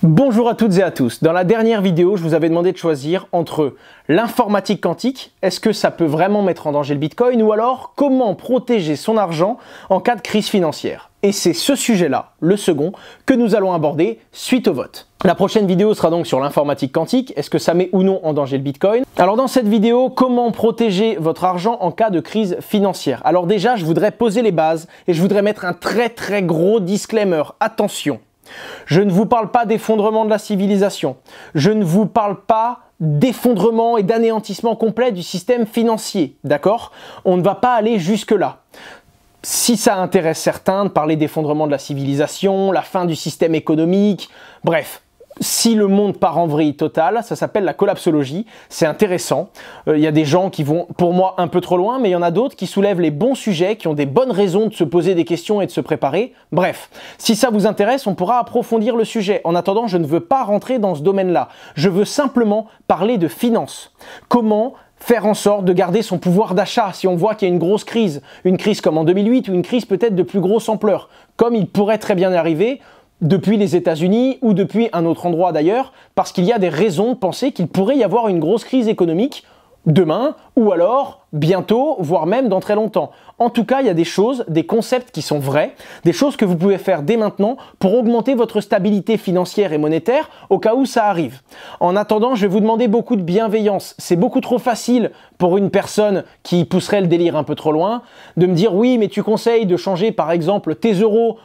Bonjour à toutes et à tous. Dans la dernière vidéo, je vous avais demandé de choisir entre l'informatique quantique, est-ce que ça peut vraiment mettre en danger le Bitcoin, ou alors comment protéger son argent en cas de crise financière. Et c'est ce sujet-là, le second, que nous allons aborder suite au vote. La prochaine vidéo sera donc sur l'informatique quantique, est-ce que ça met ou non en danger le Bitcoin. Alors dans cette vidéo, comment protéger votre argent en cas de crise financière. Alors déjà, je voudrais poser les bases et je voudrais mettre un très gros disclaimer. Attention, je ne vous parle pas d'effondrement de la civilisation, je ne vous parle pas d'effondrement et d'anéantissement complet du système financier, d'accord? On ne va pas aller jusque-là. Si ça intéresse certains de parler d'effondrement de la civilisation, la fin du système économique, bref, si le monde part en vrille totale, ça s'appelle la collapsologie, c'est intéressant. Il y a des gens qui vont, pour moi, un peu trop loin, mais il y en a d'autres qui soulèvent les bons sujets, qui ont des bonnes raisons de se poser des questions et de se préparer. Bref, si ça vous intéresse, on pourra approfondir le sujet. En attendant, je ne veux pas rentrer dans ce domaine-là. Je veux simplement parler de finances. Comment faire en sorte de garder son pouvoir d'achat si on voit qu'il y a une crise comme en 2008 ou une crise peut-être de plus grosse ampleur, comme il pourrait très bien arriver depuis les États-Unis ou depuis un autre endroit d'ailleurs, parce qu'il y a des raisons de penser qu'il pourrait y avoir une grosse crise économique demain ou alors bientôt, voire même dans très longtemps. En tout cas, il y a des choses, des concepts qui sont vrais, des choses que vous pouvez faire dès maintenant pour augmenter votre stabilité financière et monétaire au cas où ça arrive. En attendant, je vais vous demander beaucoup de bienveillance. C'est beaucoup trop facile pour une personne qui pousserait le délire un peu trop loin de me dire « oui, mais tu conseilles de changer par exemple tes euros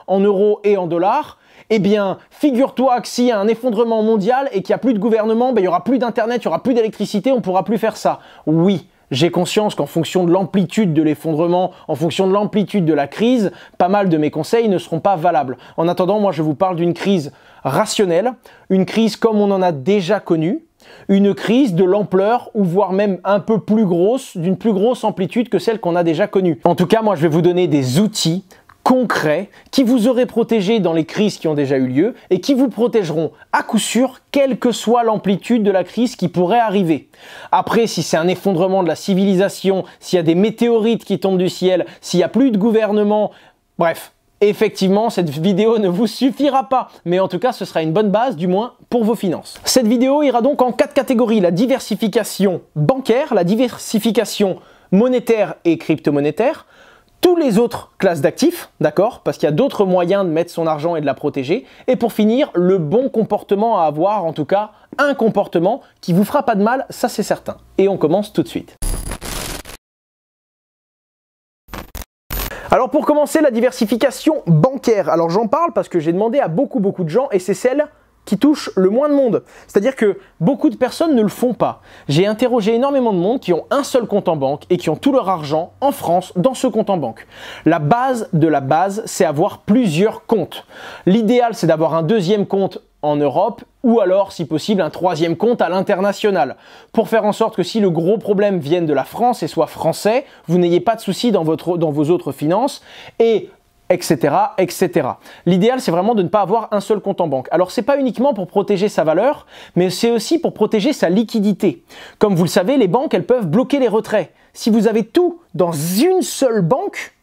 et en dollars ». Eh bien, figure-toi que s'il y a un effondrement mondial et qu'il n'y a plus de gouvernement, il n'y aura plus d'internet, il n'y aura plus d'électricité, on ne pourra plus faire ça. Oui, j'ai conscience qu'en fonction de l'amplitude de l'effondrement, en fonction de l'amplitude de la crise, pas mal de mes conseils ne seront pas valables. En attendant, moi je vous parle d'une crise rationnelle, une crise comme on en a déjà connu, une crise de l'ampleur ou voire même un peu plus grosse, d'une plus grosse amplitude que celle qu'on a déjà connue. En tout cas, moi je vais vous donner des outils concrets qui vous auraient protégé dans les crises qui ont déjà eu lieu et qui vous protégeront à coup sûr quelle que soit l'amplitude de la crise qui pourrait arriver. Après, si c'est un effondrement de la civilisation, s'il y a des météorites qui tombent du ciel, s'il n'y a plus de gouvernement, bref, effectivement, cette vidéo ne vous suffira pas, mais en tout cas, ce sera une bonne base, du moins pour vos finances. Cette vidéo ira donc en 4 catégories: la diversification bancaire, la diversification monétaire et crypto-monétaire, tous les autres classes d'actifs, d'accord, parce qu'il y a d'autres moyens de mettre son argent et de la protéger, et pour finir, le bon comportement à avoir, en tout cas, un comportement qui vous fera pas de mal, ça c'est certain. Et on commence tout de suite. Alors pour commencer, la diversification bancaire. Alors j'en parle parce que j'ai demandé à beaucoup de gens, et c'est celle qui touche le moins de monde. C'est-à-dire que beaucoup de personnes ne le font pas. J'ai interrogé énormément de monde qui ont un seul compte en banque et qui ont tout leur argent en France dans ce compte en banque. La base de la base, c'est avoir plusieurs comptes. L'idéal, c'est d'avoir un deuxième compte en Europe ou alors, si possible, un troisième compte à l'international pour faire en sorte que si le gros problème vienne de la France et soit français, vous n'ayez pas de soucis dans vos autres finances et etc. L'idéal, c'est vraiment de ne pas avoir un seul compte en banque. Alors, c'est pas uniquement pour protéger sa valeur, mais c'est aussi pour protéger sa liquidité. Comme vous le savez, les banques, elles peuvent bloquer les retraits. Si vous avez tout dans une seule banque,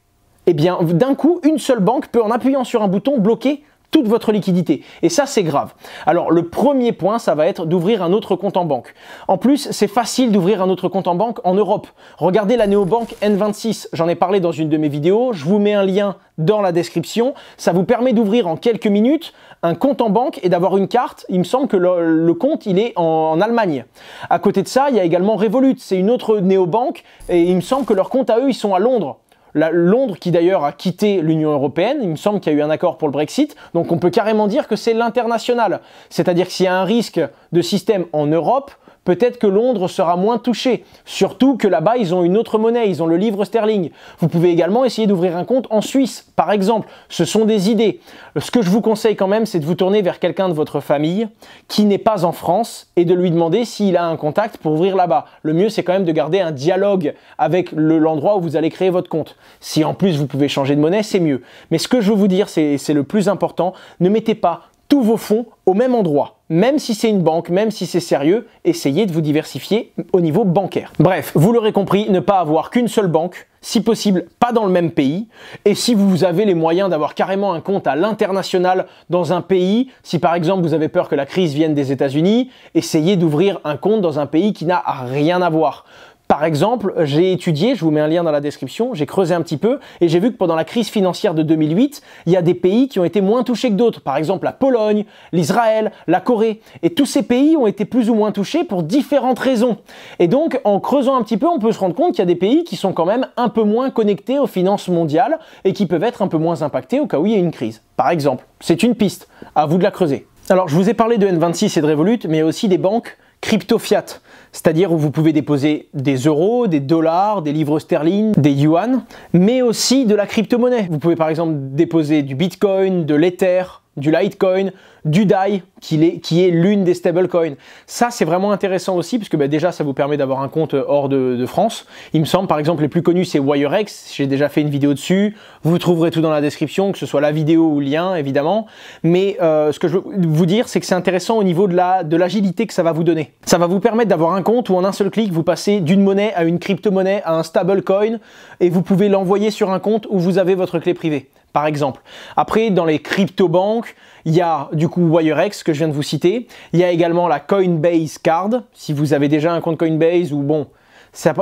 eh bien, d'un coup, une seule banque peut, en appuyant sur un bouton, bloquer toute votre liquidité. Et ça, c'est grave. Alors, le premier point, ça va être d'ouvrir un autre compte en banque. En plus, c'est facile d'ouvrir un autre compte en banque en Europe. Regardez la néobanque N26. J'en ai parlé dans une de mes vidéos. Je vous mets un lien dans la description. Ça vous permet d'ouvrir en quelques minutes un compte en banque et d'avoir une carte. Il me semble que le compte, il est en Allemagne. À côté de ça, il y a également Revolut. C'est une autre néobanque et il me semble que leurs comptes à eux, ils sont à Londres. Londres qui d'ailleurs a quitté l'Union européenne, il me semble qu'il y a eu un accord pour le Brexit, donc on peut carrément dire que c'est l'international. C'est-à-dire que s'il y a un risque de système en Europe, peut-être que Londres sera moins touché. Surtout que là-bas, ils ont une autre monnaie, ils ont le livre sterling. Vous pouvez également essayer d'ouvrir un compte en Suisse, par exemple. Ce sont des idées. Ce que je vous conseille quand même, c'est de vous tourner vers quelqu'un de votre famille qui n'est pas en France et de lui demander s'il a un contact pour ouvrir là-bas. Le mieux, c'est quand même de garder un dialogue avec l'endroit où vous allez créer votre compte. Si en plus, vous pouvez changer de monnaie, c'est mieux. Mais ce que je veux vous dire, c'est le plus important, ne mettez pas tous vos fonds au même endroit. même si c'est une banque, même si c'est sérieux, essayez de vous diversifier au niveau bancaire. Bref, vous l'aurez compris, ne pas avoir qu'une seule banque, si possible pas dans le même pays, et si vous avez les moyens d'avoir carrément un compte à l'international dans un pays, si par exemple vous avez peur que la crise vienne des États-Unis, essayez d'ouvrir un compte dans un pays qui n'a rien à voir. Par exemple, j'ai étudié, je vous mets un lien dans la description, j'ai creusé un petit peu et j'ai vu que pendant la crise financière de 2008, il y a des pays qui ont été moins touchés que d'autres. Par exemple, la Pologne, l'Israël, la Corée. Et tous ces pays ont été plus ou moins touchés pour différentes raisons. Et donc, en creusant un petit peu, on peut se rendre compte qu'il y a des pays qui sont quand même un peu moins connectés aux finances mondiales et qui peuvent être un peu moins impactés au cas où il y a une crise. Par exemple, c'est une piste. À vous de la creuser. Alors, je vous ai parlé de N26 et de Revolut, mais il y a aussi des banques crypto-fiat, c'est-à-dire où vous pouvez déposer des euros, des dollars, des livres sterling, des yuan, mais aussi de la crypto-monnaie. Vous pouvez par exemple déposer du Bitcoin, de l'Ether, du Litecoin, du DAI, qui est l'une des stablecoins. Ça, c'est vraiment intéressant aussi, parce que déjà, ça vous permet d'avoir un compte hors de France. Il me semble, par exemple, les plus connus, c'est WireX. J'ai déjà fait une vidéo dessus. Vous trouverez tout dans la description, que ce soit la vidéo ou le lien, évidemment. Mais ce que je veux vous dire, c'est que c'est intéressant au niveau de l'agilité que ça va vous donner. Ça va vous permettre d'avoir un compte où en un seul clic, vous passez d'une monnaie à une crypto-monnaie, à un stablecoin, et vous pouvez l'envoyer sur un compte où vous avez votre clé privée, par exemple. Après, dans les crypto-banques, il y a du coup WireX que je viens de vous citer. Il y a également la Coinbase Card. Si vous avez déjà un compte Coinbase ou bon,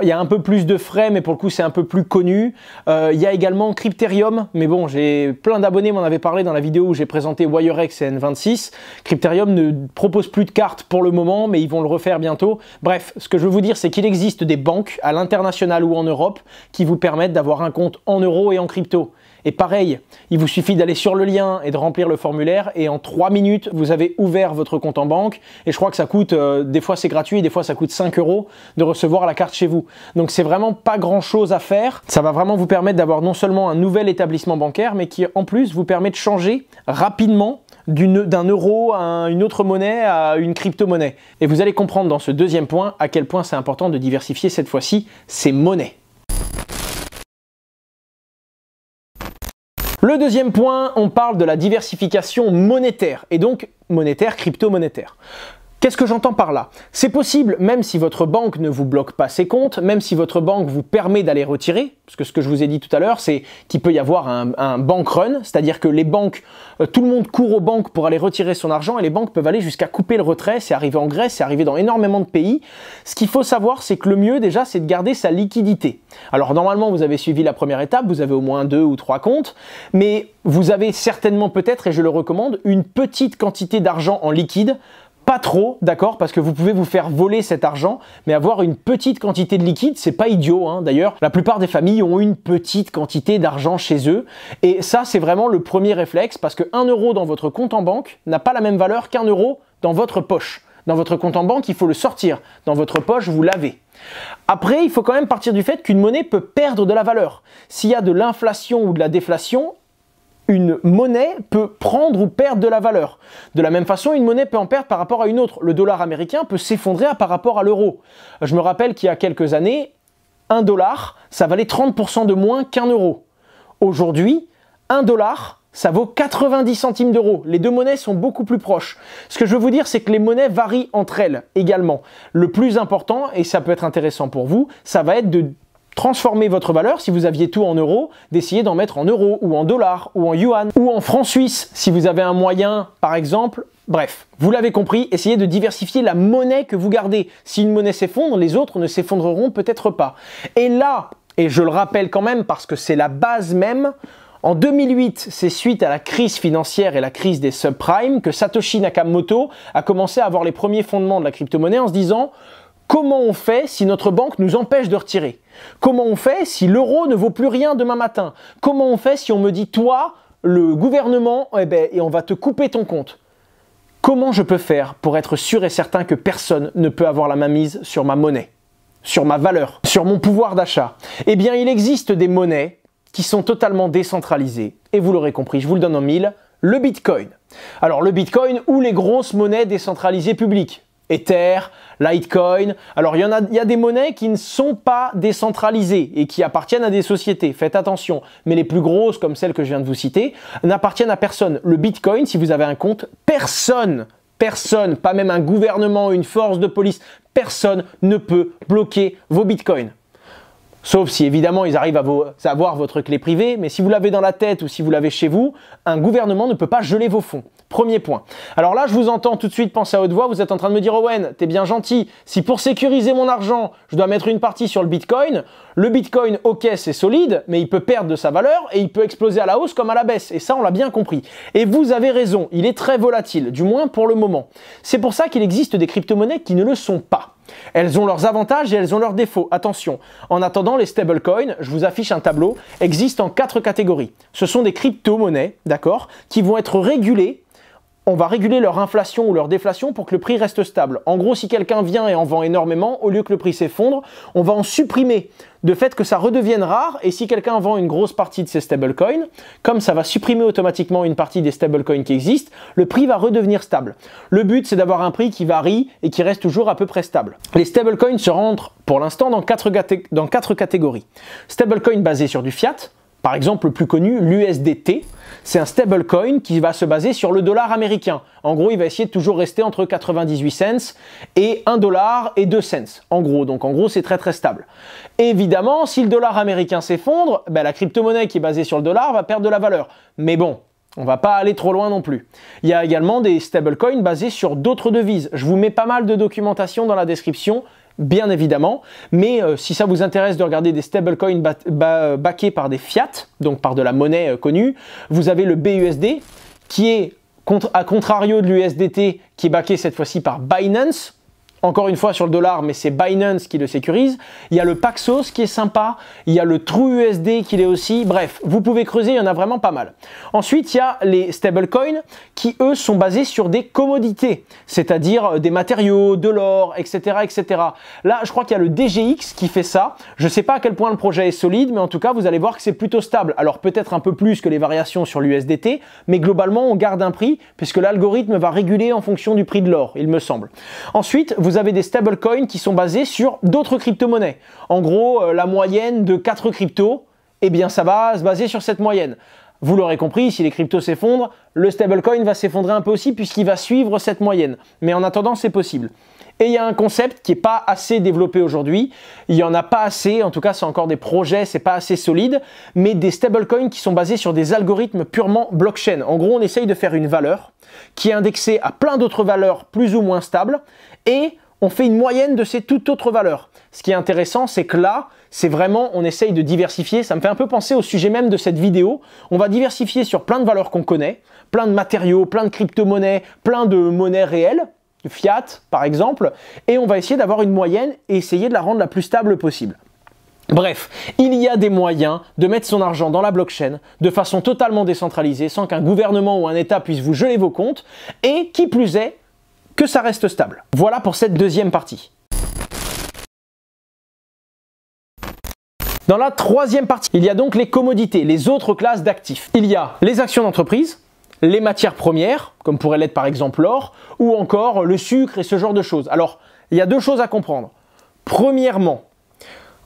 il y a un peu plus de frais, mais pour le coup, c'est un peu plus connu. Il y a également Crypterium, mais bon, j'ai plein d'abonnés m'en avaient parlé dans la vidéo où j'ai présenté WireX et N26. Crypterium ne propose plus de cartes pour le moment, mais ils vont le refaire bientôt. Bref, ce que je veux vous dire, c'est qu'il existe des banques à l'international ou en Europe qui vous permettent d'avoir un compte en euros et en crypto. Et pareil, il vous suffit d'aller sur le lien et de remplir le formulaire et en 3 minutes, vous avez ouvert votre compte en banque et je crois que ça coûte, des fois c'est gratuit, des fois ça coûte 5 € de recevoir la carte chez vous. Donc c'est vraiment pas grand chose à faire. Ça va vraiment vous permettre d'avoir non seulement un nouvel établissement bancaire, mais qui en plus vous permet de changer rapidement d'un euro à une autre monnaie, à une crypto-monnaie. Et vous allez comprendre dans ce deuxième point à quel point c'est important de diversifier cette fois-ci ces monnaies. Le deuxième point, on parle de la diversification monétaire, et donc monétaire, crypto-monétaire. Qu'est-ce que j'entends par là? C'est possible, même si votre banque ne vous bloque pas ses comptes, même si votre banque vous permet d'aller retirer, parce que ce que je vous ai dit tout à l'heure, c'est qu'il peut y avoir un bank run, c'est-à-dire que les banques, tout le monde court aux banques pour aller retirer son argent, et les banques peuvent aller jusqu'à couper le retrait. C'est arrivé en Grèce, c'est arrivé dans énormément de pays. Ce qu'il faut savoir, c'est que le mieux déjà, c'est de garder sa liquidité. Alors normalement, vous avez suivi la première étape, vous avez au moins 2 ou 3 comptes, mais vous avez certainement peut-être, et je le recommande, une petite quantité d'argent en liquide. Pas trop, d'accord, parce que vous pouvez vous faire voler cet argent, mais avoir une petite quantité de liquide, c'est pas idiot, hein. D'ailleurs, la plupart des familles ont une petite quantité d'argent chez eux, et ça, c'est vraiment le premier réflexe, parce que 1 € dans votre compte en banque n'a pas la même valeur qu'1 € dans votre poche. Dans votre compte en banque, il faut le sortir. Dans votre poche, vous l'avez. Après, il faut quand même partir du fait qu'une monnaie peut perdre de la valeur. S'il y a de l'inflation ou de la déflation, une monnaie peut prendre ou perdre de la valeur. De la même façon, une monnaie peut en perdre par rapport à une autre. Le dollar américain peut s'effondrer par rapport à l'euro. Je me rappelle qu'il y a quelques années, 1 $, ça valait 30% de moins qu'1 €. Aujourd'hui, 1 $, ça vaut 90 centimes d'euros. Les deux monnaies sont beaucoup plus proches. Ce que je veux vous dire, c'est que les monnaies varient entre elles également. Le plus important, et ça peut être intéressant pour vous, ça va être de transformer votre valeur, si vous aviez tout en euros, d'essayer d'en mettre en euros, ou en dollars, ou en yuan, ou en francs suisses, si vous avez un moyen, par exemple. Bref, vous l'avez compris, essayez de diversifier la monnaie que vous gardez. Si une monnaie s'effondre, les autres ne s'effondreront peut-être pas. Et là, et je le rappelle quand même parce que c'est la base même, en 2008, c'est suite à la crise financière et la crise des subprimes que Satoshi Nakamoto a commencé à avoir les premiers fondements de la crypto-monnaie en se disant: comment on fait si notre banque nous empêche de retirer? Comment on fait si l'euro ne vaut plus rien demain matin? Comment on fait si on me dit, toi, le gouvernement, et on va te couper ton compte? Comment je peux faire pour être sûr et certain que personne ne peut avoir la mainmise sur ma monnaie, sur ma valeur, sur mon pouvoir d'achat? Eh bien, il existe des monnaies qui sont totalement décentralisées. Et vous l'aurez compris, je vous le donne en mille, le Bitcoin. Alors, le Bitcoin ou les grosses monnaies décentralisées publiques. Ether, Litecoin. Alors il y a des monnaies qui ne sont pas décentralisées et qui appartiennent à des sociétés, faites attention. Mais les plus grosses, comme celles que je viens de vous citer, n'appartiennent à personne. Le Bitcoin, si vous avez un compte, personne Personne, pas même un gouvernement, une force de police, personne ne peut bloquer vos bitcoins. Sauf si évidemment ils arrivent à avoir votre clé privée, mais si vous l'avez dans la tête ou si vous l'avez chez vous, un gouvernement ne peut pas geler vos fonds. Premier point. Alors là, je vous entends tout de suite penser à haute voix, vous êtes en train de me dire « Owen, t'es bien gentil, si pour sécuriser mon argent, je dois mettre une partie sur le Bitcoin, ok, c'est solide, mais il peut perdre de sa valeur et il peut exploser à la hausse comme à la baisse. » Et ça, on l'a bien compris. Et vous avez raison, il est très volatile, du moins pour le moment. C'est pour ça qu'il existe des crypto-monnaies qui ne le sont pas. Elles ont leurs avantages et elles ont leurs défauts. Attention, en attendant, les stablecoins, je vous affiche un tableau, existent en 4 catégories. Ce sont des crypto-monnaies, d'accord, qui vont être régulées. On va réguler leur inflation ou leur déflation pour que le prix reste stable. En gros, si quelqu'un vient et en vend énormément, au lieu que le prix s'effondre, on va en supprimer de fait que ça redevienne rare. Et si quelqu'un vend une grosse partie de ces stablecoins, comme ça va supprimer automatiquement une partie des stablecoins qui existent, le prix va redevenir stable. Le but, c'est d'avoir un prix qui varie et qui reste toujours à peu près stable. Les stablecoins se rentrent pour l'instant dans 4 catégories. Stablecoin basé sur du fiat. Par exemple, le plus connu, l'USDT, c'est un stablecoin qui va se baser sur le dollar américain. En gros, il va essayer de toujours rester entre 98 cents et 1 dollar et 2 cents. En gros, donc en gros, c'est très très stable. Évidemment, si le dollar américain s'effondre, la crypto-monnaie qui est basée sur le dollar va perdre de la valeur. Mais bon, on ne va pas aller trop loin non plus. Il y a également des stablecoins basés sur d'autres devises. Je vous mets pas mal de documentation dans la description, bien évidemment, mais si ça vous intéresse de regarder des stablecoins backés par des fiat, donc par de la monnaie connue, vous avez le BUSD qui est, à contrario de l'USDT, qui est backé cette fois-ci par Binance. Encore une fois sur le dollar, mais c'est Binance qui le sécurise. Il y a le Paxos qui est sympa. Il y a le TrueUSD qui l'est aussi. Bref, vous pouvez creuser, il y en a vraiment pas mal. Ensuite, il y a les stablecoins qui, eux, sont basés sur des commodités, c'est-à-dire des matériaux, de l'or, etc., etc. Là, je crois qu'il y a le DGX qui fait ça. Je ne sais pas à quel point le projet est solide, mais en tout cas, vous allez voir que c'est plutôt stable. Alors, peut-être un peu plus que les variations sur l'USDT, mais globalement, on garde un prix puisque l'algorithme va réguler en fonction du prix de l'or, il me semble. Ensuite, vous avez des stablecoins qui sont basés sur d'autres crypto-monnaies. En gros, la moyenne de 4 cryptos, eh bien ça va se baser sur cette moyenne. Vous l'aurez compris, si les cryptos s'effondrent, le stablecoin va s'effondrer un peu aussi puisqu'il va suivre cette moyenne. Mais en attendant, c'est possible. Et il y a un concept qui n'est pas assez développé aujourd'hui. Il n'y en a pas assez, en tout cas c'est encore des projets, c'est pas assez solide, mais des stablecoins qui sont basés sur des algorithmes purement blockchain. En gros, on essaye de faire une valeur qui est indexée à plein d'autres valeurs plus ou moins stables et on fait une moyenne de ces toutes autres valeurs. Ce qui est intéressant, c'est que là, c'est vraiment, on essaye de diversifier. Ça me fait un peu penser au sujet même de cette vidéo. On va diversifier sur plein de valeurs qu'on connaît, plein de matériaux, plein de crypto-monnaies, plein de monnaies réelles, fiat par exemple, et on va essayer d'avoir une moyenne et essayer de la rendre la plus stable possible. Bref, il y a des moyens de mettre son argent dans la blockchain de façon totalement décentralisée, sans qu'un gouvernement ou un État puisse vous geler vos comptes, et qui plus est, que ça reste stable. Voilà pour cette deuxième partie. Dans la troisième partie, il y a donc les commodités, les autres classes d'actifs. Il y a les actions d'entreprise, les matières premières, comme pourrait l'être par exemple l'or, ou encore le sucre et ce genre de choses. Alors, il y a deux choses à comprendre. Premièrement,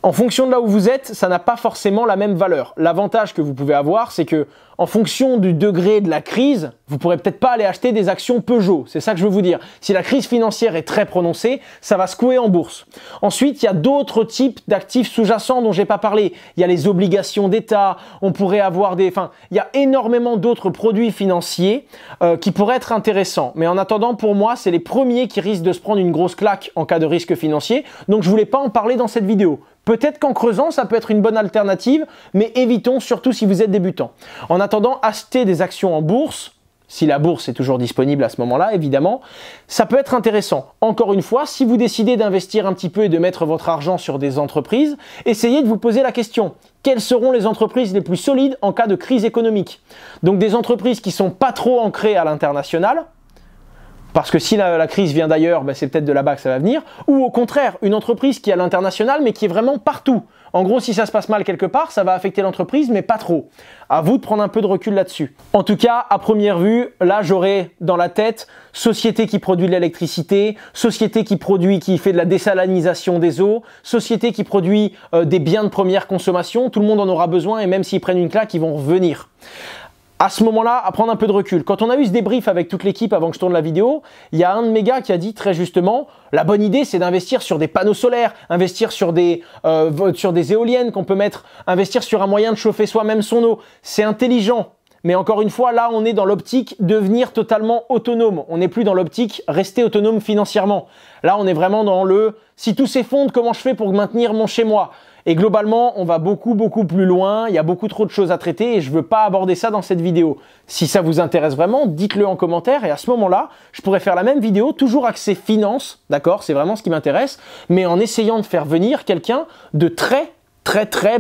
en fonction de là où vous êtes, ça n'a pas forcément la même valeur. L'avantage que vous pouvez avoir, c'est que en fonction du degré de la crise, vous pourrez peut-être pas aller acheter des actions Peugeot. C'est ça que je veux vous dire. Si la crise financière est très prononcée, ça va secouer en bourse. Ensuite, il y a d'autres types d'actifs sous-jacents dont j'ai pas parlé. Il y a les obligations d'État. On pourrait avoir il y a énormément d'autres produits financiers qui pourraient être intéressants. Mais en attendant, pour moi, c'est les premiers qui risquent de se prendre une grosse claque en cas de risque financier. Donc, je voulais pas en parler dans cette vidéo. Peut-être qu'en creusant, ça peut être une bonne alternative, mais évitons surtout si vous êtes débutant. En attendant, acheter des actions en bourse, si la bourse est toujours disponible à ce moment-là, évidemment, ça peut être intéressant. Encore une fois, si vous décidez d'investir un petit peu et de mettre votre argent sur des entreprises, essayez de vous poser la question. Quelles seront les entreprises les plus solides en cas de crise économique? Donc des entreprises qui ne sont pas trop ancrées à l'international, parce que si la crise vient d'ailleurs, c'est peut-être de là-bas que ça va venir. Ou au contraire, une entreprise qui est à l'international, mais qui est vraiment partout. En gros, si ça se passe mal quelque part, ça va affecter l'entreprise, mais pas trop. À vous de prendre un peu de recul là-dessus. En tout cas, à première vue, là, j'aurais dans la tête société qui produit de l'électricité, société qui fait de la désalinisation des eaux, société qui produit des biens de première consommation. Tout le monde en aura besoin et même s'ils prennent une claque, ils vont revenir. À ce moment-là, à prendre un peu de recul. Quand on a eu ce débrief avec toute l'équipe avant que je tourne la vidéo, il y a un de mes gars qui a dit très justement, la bonne idée c'est d'investir sur des panneaux solaires, investir sur des éoliennes qu'on peut mettre, investir sur un moyen de chauffer soi-même son eau. C'est intelligent. Mais encore une fois, là, on est dans l'optique devenir totalement autonome. On n'est plus dans l'optique rester autonome financièrement. Là, on est vraiment dans le « si tout s'effondre, comment je fais pour maintenir mon chez-moi » Et globalement, on va beaucoup plus loin, il y a beaucoup trop de choses à traiter et je ne veux pas aborder ça dans cette vidéo. Si ça vous intéresse vraiment, dites-le en commentaire et à ce moment-là, je pourrais faire la même vidéo, toujours axée finance, d'accord? C'est vraiment ce qui m'intéresse, mais en essayant de faire venir quelqu'un de très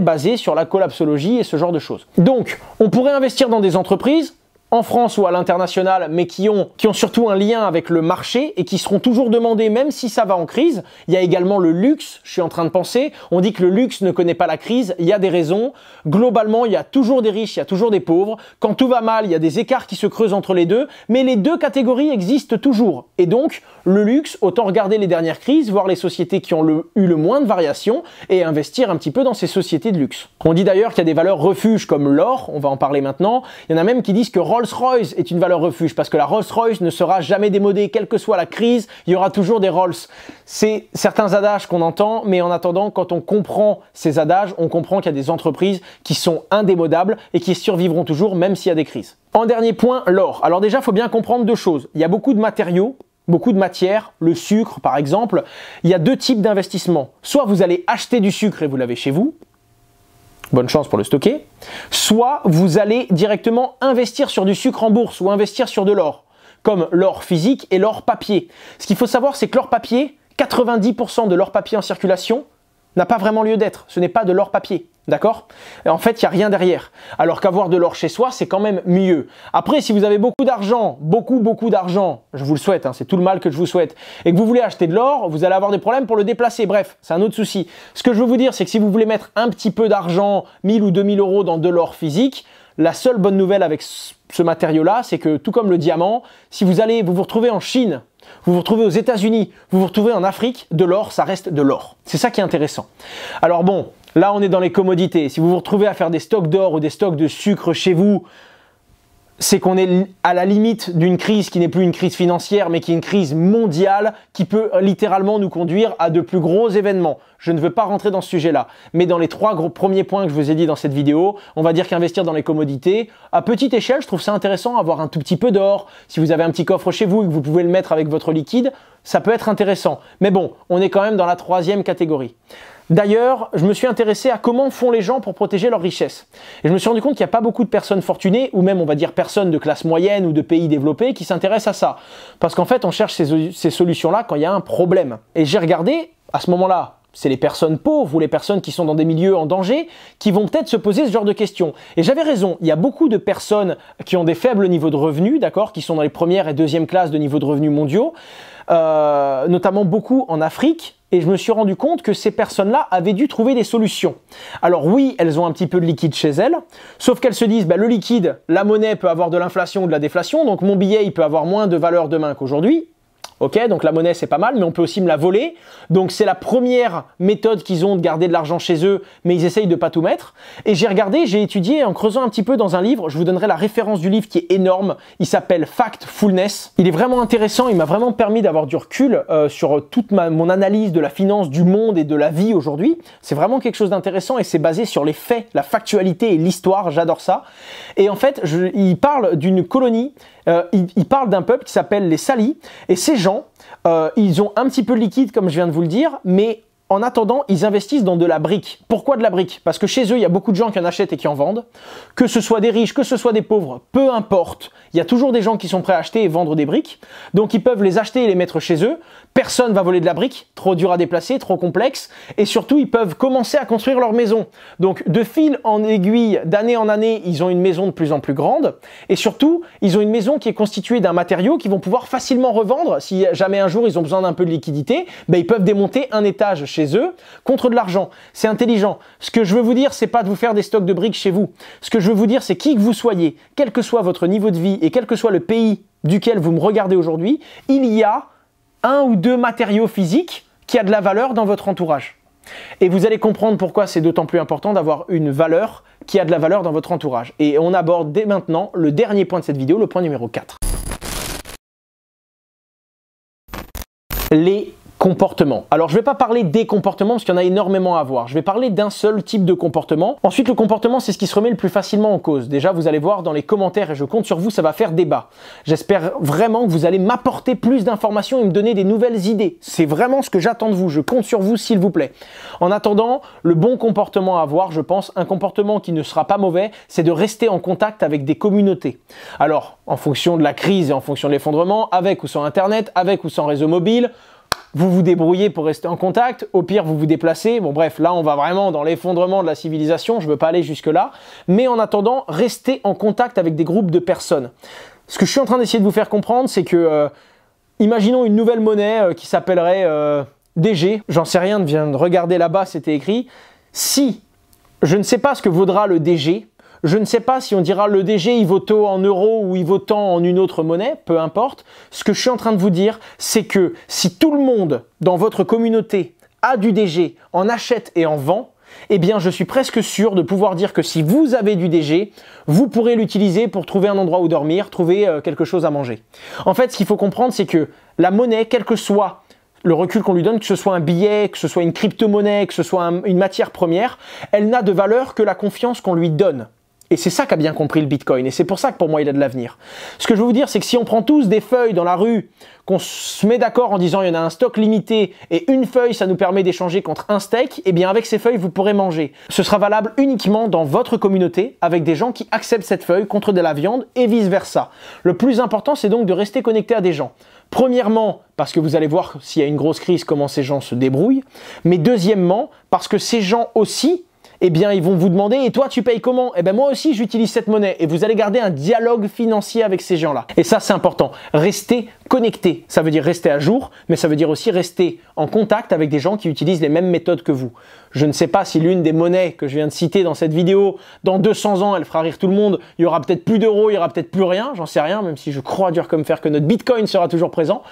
basé sur la collapsologie et ce genre de choses. Donc, on pourrait investir dans des entreprises en France ou à l'international, mais qui ont surtout un lien avec le marché et qui seront toujours demandées même si ça va en crise. Il y a également le luxe, je suis en train de penser, on dit que le luxe ne connaît pas la crise, il y a des raisons. Globalement, il y a toujours des riches, il y a toujours des pauvres. Quand tout va mal, il y a des écarts qui se creusent entre les deux, mais les deux catégories existent toujours. Et donc, le luxe, autant regarder les dernières crises, voir les sociétés qui ont eu le moins de variations et investir un petit peu dans ces sociétés de luxe. On dit d'ailleurs qu'il y a des valeurs refuges comme l'or, on va en parler maintenant. Il y en a même qui disent que Rolls-Royce est une valeur refuge parce que la Rolls-Royce ne sera jamais démodée, quelle que soit la crise, il y aura toujours des Rolls. C'est certains adages qu'on entend, mais en attendant, quand on comprend ces adages, on comprend qu'il y a des entreprises qui sont indémodables et qui survivront toujours même s'il y a des crises. En dernier point, l'or. Alors déjà, il faut bien comprendre deux choses. Il y a beaucoup de matériaux, beaucoup de matières, le sucre par exemple. Il y a deux types d'investissements. Soit vous allez acheter du sucre et vous l'avez chez vous. Bonne chance pour le stocker. Soit vous allez directement investir sur du sucre en bourse ou investir sur de l'or, comme l'or physique et l'or papier. Ce qu'il faut savoir, c'est que l'or papier, 90% de l'or papier en circulation n'a pas vraiment lieu d'être. Ce n'est pas de l'or papier. D'accord? En fait, il n'y a rien derrière. Alors qu'avoir de l'or chez soi, c'est quand même mieux. Après, si vous avez beaucoup d'argent, beaucoup d'argent, je vous le souhaite, hein, c'est tout le mal que je vous souhaite, et que vous voulez acheter de l'or, vous allez avoir des problèmes pour le déplacer. Bref, c'est un autre souci. Ce que je veux vous dire, c'est que si vous voulez mettre un petit peu d'argent, 1000 ou 2000 euros dans de l'or physique, la seule bonne nouvelle avec ce matériau-là, c'est que tout comme le diamant, si vous vous retrouvez en Chine, vous vous retrouvez aux États-Unis, vous vous retrouvez en Afrique, de l'or, ça reste de l'or. C'est ça qui est intéressant. Alors bon, là on est dans les commodités. Si vous vous retrouvez à faire des stocks d'or ou des stocks de sucre chez vous, c'est qu'on est à la limite d'une crise qui n'est plus une crise financière, mais qui est une crise mondiale qui peut littéralement nous conduire à de plus gros événements. Je ne veux pas rentrer dans ce sujet-là. Mais dans les trois premiers points que je vous ai dit dans cette vidéo, on va dire qu'investir dans les commodités, à petite échelle, je trouve ça intéressant, avoir un tout petit peu d'or. Si vous avez un petit coffre chez vous et que vous pouvez le mettre avec votre liquide, ça peut être intéressant. Mais bon, on est quand même dans la troisième catégorie. D'ailleurs, je me suis intéressé à comment font les gens pour protéger leur richesse. Et je me suis rendu compte qu'il n'y a pas beaucoup de personnes fortunées, ou même on va dire personnes de classe moyenne ou de pays développés qui s'intéressent à ça. Parce qu'en fait, on cherche ces solutions-là quand il y a un problème. Et j'ai regardé, à ce moment-là, c'est les personnes pauvres ou les personnes qui sont dans des milieux en danger qui vont peut-être se poser ce genre de questions. Et j'avais raison, il y a beaucoup de personnes qui ont des faibles niveaux de revenus, d'accord, qui sont dans les premières et deuxièmes classes de niveaux de revenus mondiaux, notamment beaucoup en Afrique. Et je me suis rendu compte que ces personnes-là avaient dû trouver des solutions. Alors oui, elles ont un petit peu de liquide chez elles, sauf qu'elles se disent, bah, le liquide, la monnaie peut avoir de l'inflation ou de la déflation, donc mon billet, il peut avoir moins de valeur demain qu'aujourd'hui. Ok, donc la monnaie c'est pas mal, mais on peut aussi me la voler. Donc c'est la première méthode qu'ils ont de garder de l'argent chez eux, mais ils essayent de pas tout mettre. Et j'ai regardé, j'ai étudié en creusant un petit peu dans un livre, je vous donnerai la référence du livre qui est énorme, il s'appelle Factfulness. Il est vraiment intéressant, il m'a vraiment permis d'avoir du recul sur toute mon analyse de la finance, du monde et de la vie aujourd'hui. C'est vraiment quelque chose d'intéressant et c'est basé sur les faits, la factualité et l'histoire, j'adore ça. Et en fait, il parle d'une colonie, il parle d'un peuple qui s'appelle les Salis, et ces gens, ils ont un petit peu de liquide comme je viens de vous le dire, mais en attendant, ils investissent dans de la brique. Pourquoi de la brique? Parce que chez eux, il y a beaucoup de gens qui en achètent et qui en vendent. Que ce soit des riches, que ce soit des pauvres, peu importe. Il y a toujours des gens qui sont prêts à acheter et vendre des briques. Donc ils peuvent les acheter et les mettre chez eux. Personne ne va voler de la brique, trop dur à déplacer, trop complexe. Et surtout, ils peuvent commencer à construire leur maison. Donc de fil en aiguille, d'année en année, ils ont une maison de plus en plus grande. Et surtout, ils ont une maison qui est constituée d'un matériau qu'ils vont pouvoir facilement revendre. Si jamais un jour ils ont besoin d'un peu de liquidité, ben, ils peuvent démonter un étage chez eux contre de l'argent. C'est intelligent. Ce que je veux vous dire, c'est pas de vous faire des stocks de briques chez vous. Ce que je veux vous dire, c'est qui que vous soyez, quel que soit votre niveau de vie et quel que soit le pays duquel vous me regardez aujourd'hui, il y a un ou deux matériaux physiques qui a de la valeur dans votre entourage. Et vous allez comprendre pourquoi c'est d'autant plus important d'avoir une valeur qui a de la valeur dans votre entourage. Et on aborde dès maintenant le dernier point de cette vidéo, le point numéro 4. Les comportements. Alors je ne vais pas parler des comportements parce qu'il y en a énormément à voir. Je vais parler d'un seul type de comportement. Ensuite, le comportement, c'est ce qui se remet le plus facilement en cause. Déjà, vous allez voir dans les commentaires et je compte sur vous, ça va faire débat. J'espère vraiment que vous allez m'apporter plus d'informations et me donner des nouvelles idées. C'est vraiment ce que j'attends de vous. Je compte sur vous, s'il vous plaît. En attendant, le bon comportement à avoir, je pense, un comportement qui ne sera pas mauvais, c'est de rester en contact avec des communautés. Alors, en fonction de la crise et en fonction de l'effondrement, avec ou sans Internet, avec ou sans réseau mobile, vous vous débrouillez pour rester en contact, au pire vous vous déplacez, bon bref, là on va vraiment dans l'effondrement de la civilisation, je ne veux pas aller jusque là, mais en attendant, restez en contact avec des groupes de personnes. Ce que je suis en train d'essayer de vous faire comprendre, c'est que, imaginons une nouvelle monnaie qui s'appellerait DG, j'en sais rien, je viens de regarder là-bas, c'était écrit, si je ne sais pas ce que vaudra le DG, je ne sais pas si on dira le DG il vaut tant en euros ou il vaut tant en une autre monnaie, peu importe. Ce que je suis en train de vous dire, c'est que si tout le monde dans votre communauté a du DG, en achète et en vend, eh bien je suis presque sûr de pouvoir dire que si vous avez du DG, vous pourrez l'utiliser pour trouver un endroit où dormir, trouver quelque chose à manger. En fait, ce qu'il faut comprendre, c'est que la monnaie, quel que soit le recul qu'on lui donne, que ce soit un billet, que ce soit une crypto-monnaie, que ce soit une matière première, elle n'a de valeur que la confiance qu'on lui donne. Et c'est ça qu'a bien compris le Bitcoin. Et c'est pour ça que pour moi, il a de l'avenir. Ce que je veux vous dire, c'est que si on prend tous des feuilles dans la rue, qu'on se met d'accord en disant il y en a un stock limité et une feuille, ça nous permet d'échanger contre un steak, eh bien avec ces feuilles, vous pourrez manger. Ce sera valable uniquement dans votre communauté avec des gens qui acceptent cette feuille contre de la viande et vice-versa. Le plus important, c'est donc de rester connecté à des gens. Premièrement, parce que vous allez voir s'il y a une grosse crise, comment ces gens se débrouillent. Mais deuxièmement, parce que ces gens aussi, eh bien, ils vont vous demander « Et toi, tu payes comment ?» Eh bien, moi aussi, j'utilise cette monnaie. Et vous allez garder un dialogue financier avec ces gens-là. Et ça, c'est important. Rester connecté. Ça veut dire rester à jour, mais ça veut dire aussi rester en contact avec des gens qui utilisent les mêmes méthodes que vous. Je ne sais pas si l'une des monnaies que je viens de citer dans cette vidéo, dans 200 ans, elle fera rire tout le monde. Il y aura peut-être plus d'euros, il y aura peut-être plus rien. J'en sais rien, même si je crois dur comme fer que notre Bitcoin sera toujours présent.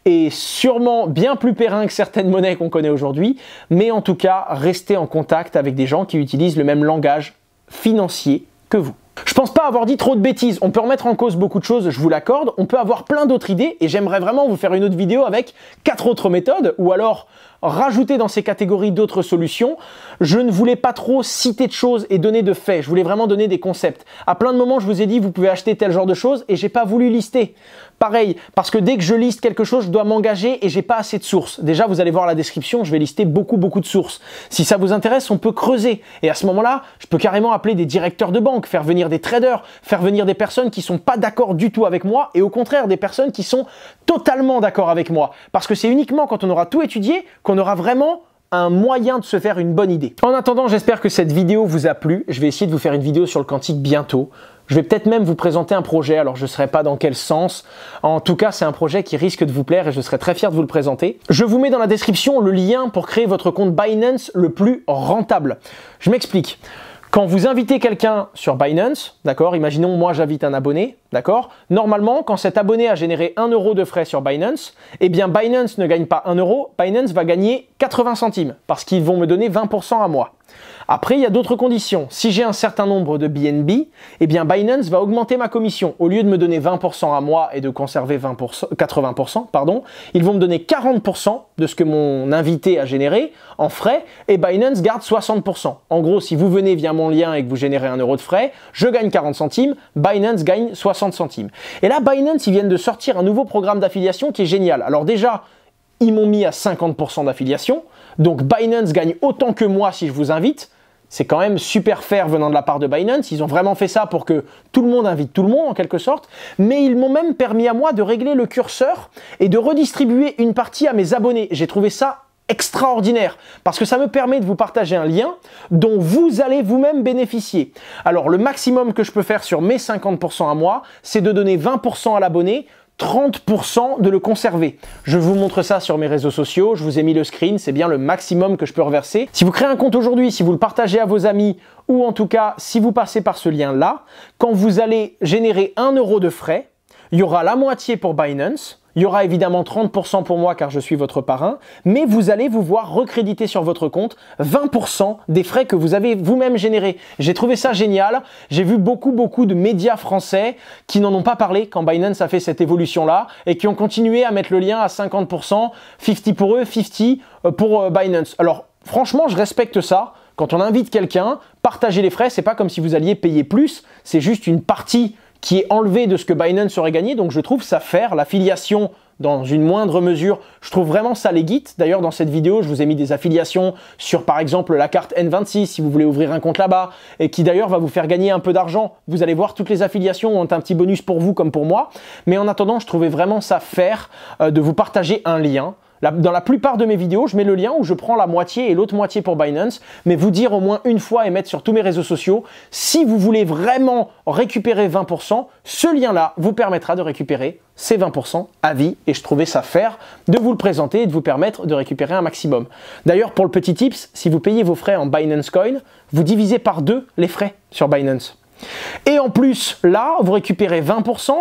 Et sûrement bien plus périn que certaines monnaies qu'on connaît aujourd'hui. Mais en tout cas, restez en contact avec des gens qui utilisent le même langage financier que vous. Je pense pas avoir dit trop de bêtises. On peut remettre en cause beaucoup de choses, je vous l'accorde. On peut avoir plein d'autres idées et j'aimerais vraiment vous faire une autre vidéo avec 4 autres méthodes ou alors rajouter dans ces catégories d'autres solutions. Je ne voulais pas trop citer de choses et donner de faits. Je voulais vraiment donner des concepts. À plein de moments, je vous ai dit, vous pouvez acheter tel genre de choses et j'ai pas voulu lister. Pareil, parce que dès que je liste quelque chose, je dois m'engager et j'ai pas assez de sources. Déjà, vous allez voir la description, je vais lister beaucoup de sources. Si ça vous intéresse, on peut creuser. Et à ce moment-là, je peux carrément appeler des directeurs de banque, faire venir des traders, faire venir des personnes qui sont pas d'accord du tout avec moi et au contraire, des personnes qui sont totalement d'accord avec moi. Parce que c'est uniquement quand on aura tout étudié qu'on aura vraiment un moyen de se faire une bonne idée. En attendant, j'espère que cette vidéo vous a plu. Je vais essayer de vous faire une vidéo sur le quantique bientôt. Je vais peut-être même vous présenter un projet, alors je ne saurais pas dans quel sens. En tout cas, c'est un projet qui risque de vous plaire et je serai très fier de vous le présenter. Je vous mets dans la description le lien pour créer votre compte Binance le plus rentable. Je m'explique. Quand vous invitez quelqu'un sur Binance, d'accord, imaginons moi j'invite un abonné, d'accord, normalement quand cet abonné a généré 1 euro de frais sur Binance, eh bien Binance ne gagne pas 1 euro, Binance va gagner 80 centimes parce qu'ils vont me donner 20% à moi. Après, il y a d'autres conditions. Si j'ai un certain nombre de BNB, eh bien Binance va augmenter ma commission. Au lieu de me donner 20% à moi et de conserver 80%, pardon, ils vont me donner 40% de ce que mon invité a généré en frais et Binance garde 60%. En gros, si vous venez via mon lien et que vous générez 1 euro de frais, je gagne 40 centimes, Binance gagne 60 centimes. Et là, Binance, ils viennent de sortir un nouveau programme d'affiliation qui est génial. Alors déjà, ils m'ont mis à 50% d'affiliation. Donc Binance gagne autant que moi si je vous invite. C'est quand même super fair venant de la part de Binance. Ils ont vraiment fait ça pour que tout le monde invite tout le monde en quelque sorte. Mais ils m'ont même permis à moi de régler le curseur et de redistribuer une partie à mes abonnés. J'ai trouvé ça extraordinaire parce que ça me permet de vous partager un lien dont vous allez vous-même bénéficier. Alors le maximum que je peux faire sur mes 50% à moi, c'est de donner 20% à l'abonné, 30% de le conserver. Je vous montre ça sur mes réseaux sociaux, je vous ai mis le screen, c'est bien le maximum que je peux reverser. Si vous créez un compte aujourd'hui, si vous le partagez à vos amis ou en tout cas si vous passez par ce lien-là, quand vous allez générer 1 euro de frais, il y aura la moitié pour Binance, Il y aura évidemment 30% pour moi car je suis votre parrain, mais vous allez vous voir recréditer sur votre compte 20% des frais que vous avez vous-même générés. J'ai trouvé ça génial. J'ai vu beaucoup de médias français qui n'en ont pas parlé quand Binance a fait cette évolution-là et qui ont continué à mettre le lien à 50%, 50 pour eux, 50 pour Binance. Alors franchement, je respecte ça. Quand on invite quelqu'un, partager les frais, c'est pas comme si vous alliez payer plus, c'est juste une partie qui est enlevée de ce que Binance aurait gagné. Donc je trouve ça fair, l'affiliation dans une moindre mesure, je trouve vraiment ça legit. D'ailleurs, dans cette vidéo, je vous ai mis des affiliations sur par exemple la carte N26 si vous voulez ouvrir un compte là-bas et qui d'ailleurs va vous faire gagner un peu d'argent. Vous allez voir, toutes les affiliations ont un petit bonus pour vous comme pour moi. Mais en attendant, je trouvais vraiment ça fair de vous partager un lien. Dans la plupart de mes vidéos, je mets le lien où je prends la moitié et l'autre moitié pour Binance, mais vous dire au moins une fois et mettre sur tous mes réseaux sociaux, si vous voulez vraiment récupérer 20%, ce lien-là vous permettra de récupérer ces 20% à vie et je trouvais ça fair de vous le présenter et de vous permettre de récupérer un maximum. D'ailleurs, pour le petit tips, si vous payez vos frais en Binance Coin, vous divisez par 2 les frais sur Binance. Et en plus, là, vous récupérez 20%.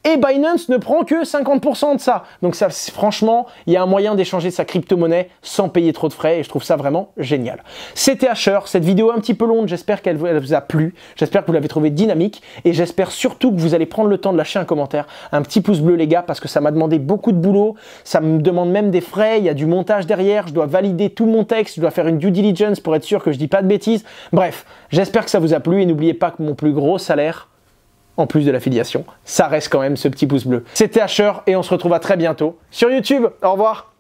Et Binance ne prend que 50% de ça. Donc ça, franchement, il y a un moyen d'échanger sa crypto-monnaie sans payer trop de frais et je trouve ça vraiment génial. C'était Asher, cette vidéo un petit peu longue, j'espère qu'elle vous a plu. J'espère que vous l'avez trouvée dynamique et j'espère surtout que vous allez prendre le temps de lâcher un commentaire, un petit pouce bleu les gars, parce que ça m'a demandé beaucoup de boulot. Ça me demande même des frais, il y a du montage derrière, je dois valider tout mon texte, je dois faire une due diligence pour être sûr que je dis pas de bêtises. Bref, j'espère que ça vous a plu et n'oubliez pas que mon plus gros salaire, en plus de l'affiliation, ça reste quand même ce petit pouce bleu. C'était Asher et on se retrouve à très bientôt sur YouTube. Au revoir.